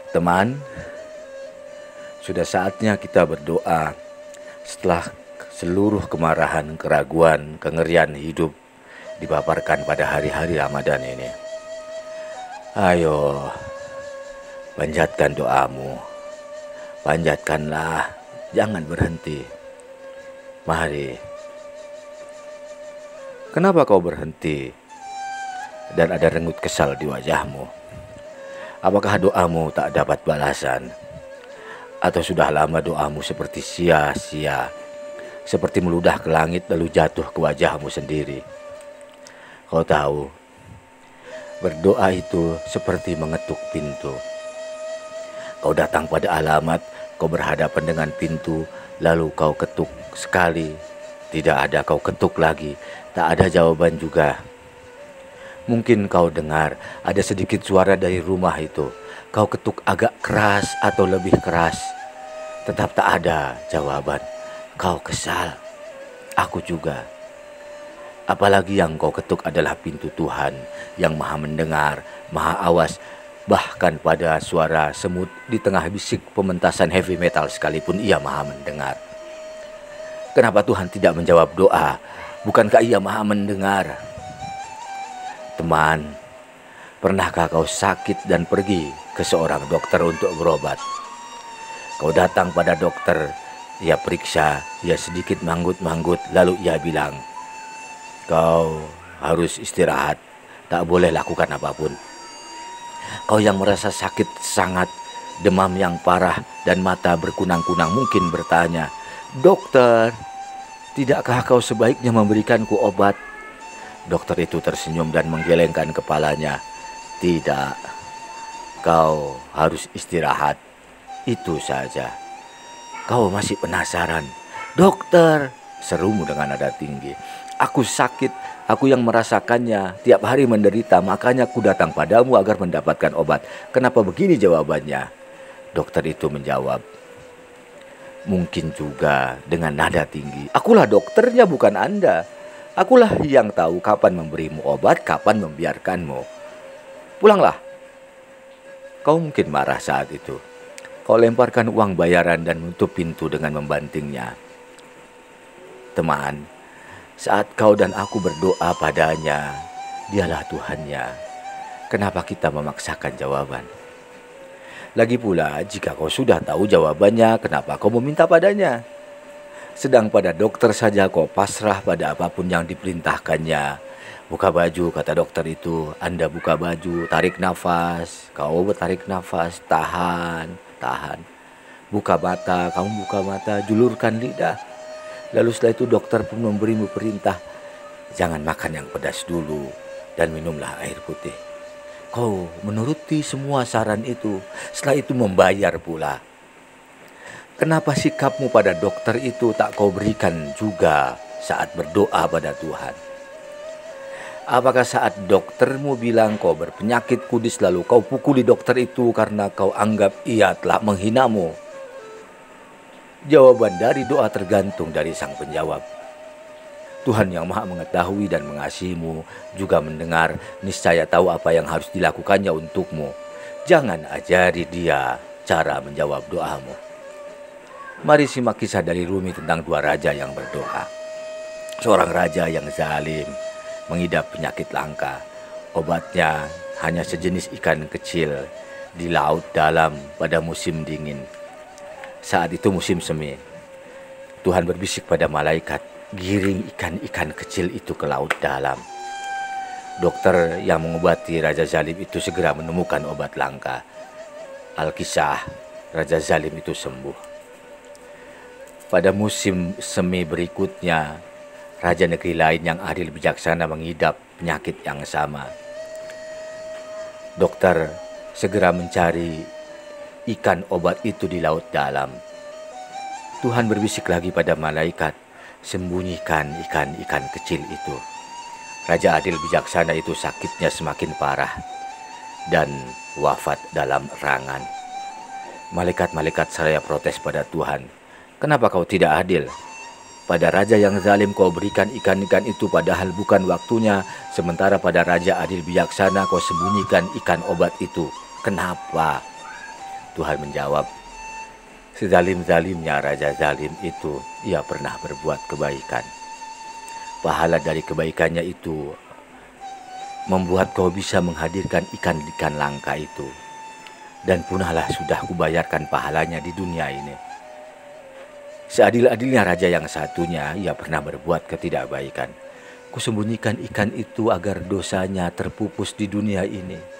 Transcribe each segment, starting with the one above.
Teman, sudah saatnya kita berdoa setelah seluruh kemarahan, keraguan, kengerian hidup dipaparkan pada hari-hari Ramadan ini. Ayo, panjatkan doamu, panjatkanlah, jangan berhenti. Mari. Kenapa kau berhenti dan ada rengut kesal di wajahmu? Apakah doamu tak dapat balasan? Atau sudah lama doamu seperti sia-sia, seperti meludah ke langit lalu jatuh ke wajahmu sendiri? Kau tahu, berdoa itu seperti mengetuk pintu. Kau datang pada alamat, kau berhadapan dengan pintu, lalu kau ketuk sekali. Tidak ada, kau ketuk lagi, tak ada jawaban juga. Mungkin kau dengar ada sedikit suara dari rumah itu. Kau ketuk agak keras atau lebih keras, tetap tak ada jawaban. Kau kesal, aku juga. Apalagi yang kau ketuk adalah pintu Tuhan yang maha mendengar, maha awas. Bahkan pada suara semut di tengah bisik pementasan heavy metal sekalipun ia maha mendengar. Kenapa Tuhan tidak menjawab doa? Bukankah ia maha mendengar? Teman, pernahkah kau sakit dan pergi ke seorang dokter untuk berobat? Kau datang pada dokter, ia periksa, ia sedikit manggut-manggut, lalu ia bilang, kau harus istirahat, tak boleh lakukan apapun. Kau yang merasa sakit sangat, demam yang parah dan mata berkunang-kunang mungkin bertanya, dokter, tidakkah kau sebaiknya memberikanku obat? Dokter itu tersenyum dan menggelengkan kepalanya. Tidak, kau harus istirahat. Itu saja. Kau masih penasaran? Dokter, serumu dengan nada tinggi. Aku sakit, aku yang merasakannya. Tiap hari menderita, makanya aku datang padamu agar mendapatkan obat. Kenapa begini jawabannya? Dokter itu menjawab, mungkin juga dengan nada tinggi. Akulah dokternya, bukan Anda. Akulah yang tahu kapan memberimu obat, kapan membiarkanmu. Pulanglah. Kau mungkin marah saat itu. Kau lemparkan uang bayaran dan menutup pintu dengan membantingnya. Teman, saat kau dan aku berdoa padanya, dialah Tuhannya. Kenapa kita memaksakan jawaban? Lagi pula, jika kau sudah tahu jawabannya, kenapa kau meminta padanya? Sedang pada dokter saja kau pasrah pada apapun yang diperintahkannya. Buka baju, kata dokter itu. Anda buka baju, tarik nafas. Kau tarik nafas, tahan. Buka mata, kamu buka mata, julurkan lidah. Lalu setelah itu dokter pun memberimu perintah, jangan makan yang pedas dulu dan minumlah air putih. Kau menuruti semua saran itu. Setelah itu membayar pula. Kenapa sikapmu pada dokter itu tak kau berikan juga saat berdoa pada Tuhan? Apakah saat doktermu bilang kau berpenyakit kudis lalu kau pukuli dokter itu karena kau anggap ia telah menghinamu? Jawaban dari doa tergantung dari sang penjawab. Tuhan yang maha mengetahui dan mengasihimu juga mendengar, niscaya tahu apa yang harus dilakukannya untukmu. Jangan ajari dia cara menjawab doamu. Mari simak kisah dari Rumi tentang dua raja yang berdoa. Seorang raja yang zalim, mengidap penyakit langka. Obatnya hanya sejenis ikan kecil di laut dalam pada musim dingin. Saat itu musim semi. Tuhan berbisik pada malaikat, giring ikan-ikan kecil itu ke laut dalam. Dokter yang mengobati raja zalim itu segera menemukan obat langka. Alkisah, raja zalim itu sembuh. Pada musim semi berikutnya, raja negeri lain yang adil bijaksana mengidap penyakit yang sama. Dokter segera mencari ikan obat itu di laut dalam. Tuhan berbisik lagi pada malaikat, sembunyikan ikan-ikan kecil itu. Raja adil bijaksana itu sakitnya semakin parah dan wafat dalam erangan. Malaikat-malaikat seraya protes pada Tuhan. Kenapa kau tidak adil? Pada raja yang zalim kau berikan ikan-ikan itu padahal bukan waktunya. Sementara pada raja adil bijaksana kau sembunyikan ikan obat itu. Kenapa? Tuhan menjawab, sezalim-zalimnya raja zalim itu, ia pernah berbuat kebaikan. Pahala dari kebaikannya itu membuat kau bisa menghadirkan ikan-ikan langka itu. Dan punahlah sudah kubayarkan pahalanya di dunia ini. Seadil-adilnya raja yang satunya, ia pernah berbuat ketidakbaikan. Kusembunyikan ikan itu agar dosanya terpupus di dunia ini.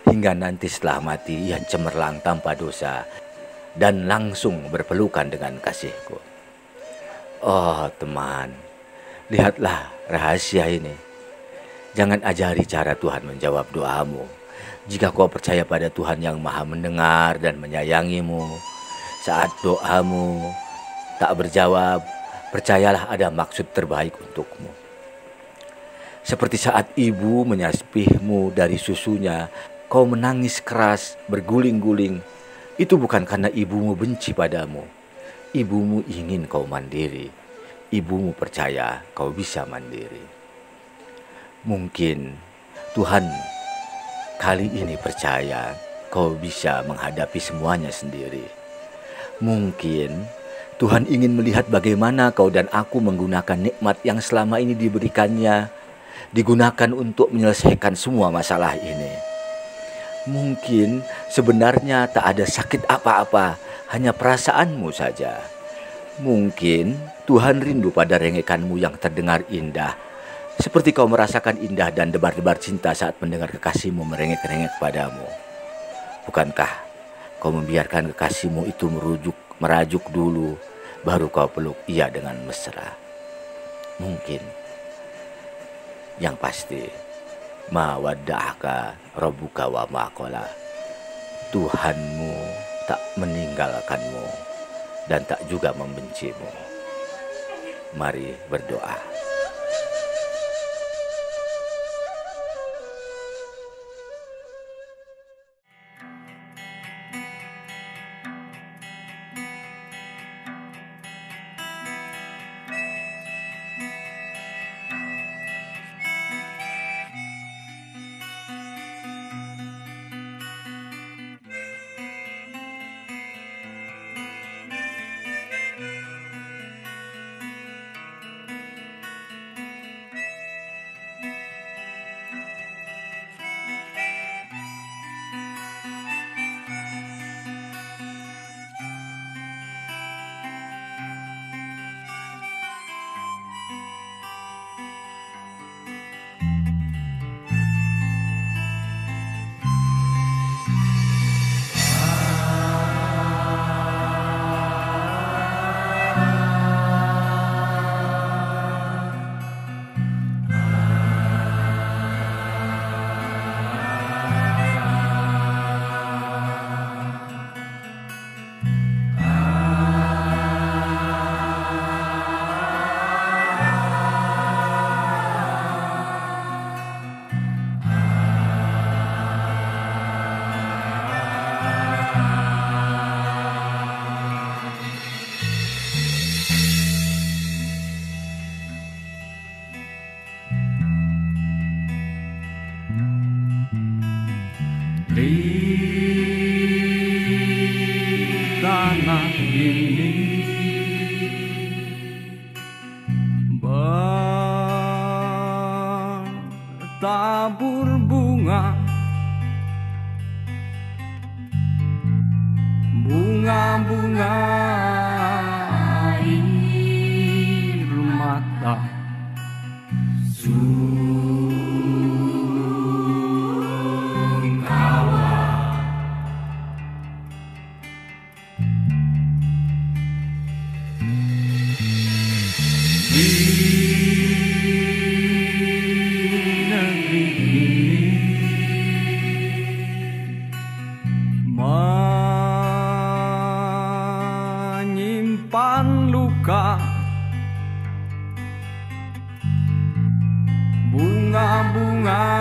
Hingga nanti setelah mati ia cemerlang tanpa dosa dan langsung berpelukan dengan kasihku. Oh teman, lihatlah rahasia ini. Jangan ajari cara Tuhan menjawab doamu. Jika kau percaya pada Tuhan yang maha mendengar dan menyayangimu, saat doamu tak berjawab, percayalah ada maksud terbaik untukmu. Seperti saat ibu menyapihmu dari susunya, kau menangis keras, berguling-guling. Itu bukan karena ibumu benci padamu. Ibumu ingin kau mandiri. Ibumu percaya kau bisa mandiri. Mungkin Tuhan kali ini percaya kau bisa menghadapi semuanya sendiri. Mungkin Tuhan ingin melihat bagaimana kau dan aku menggunakan nikmat yang selama ini diberikannya, digunakan untuk menyelesaikan semua masalah ini. Mungkin sebenarnya tak ada sakit apa-apa, hanya perasaanmu saja. Mungkin Tuhan rindu pada rengekanmu yang terdengar indah, seperti kau merasakan indah dan debar-debar cinta saat mendengar kekasihmu merengek-rengek padamu. Bukankah kau membiarkan kekasihmu itu merajuk dulu, baru kau peluk ia dengan mesra? Mungkin. Yang pasti, ma wadda'aka rabbuka wa ma qala. Tuhanmu tak meninggalkanmu dan tak juga membencimu. Mari berdoa. Di tanah ini bertabur bunga, bunga-bunga air mata. Di negeri ini menyimpan luka, bunga-bunga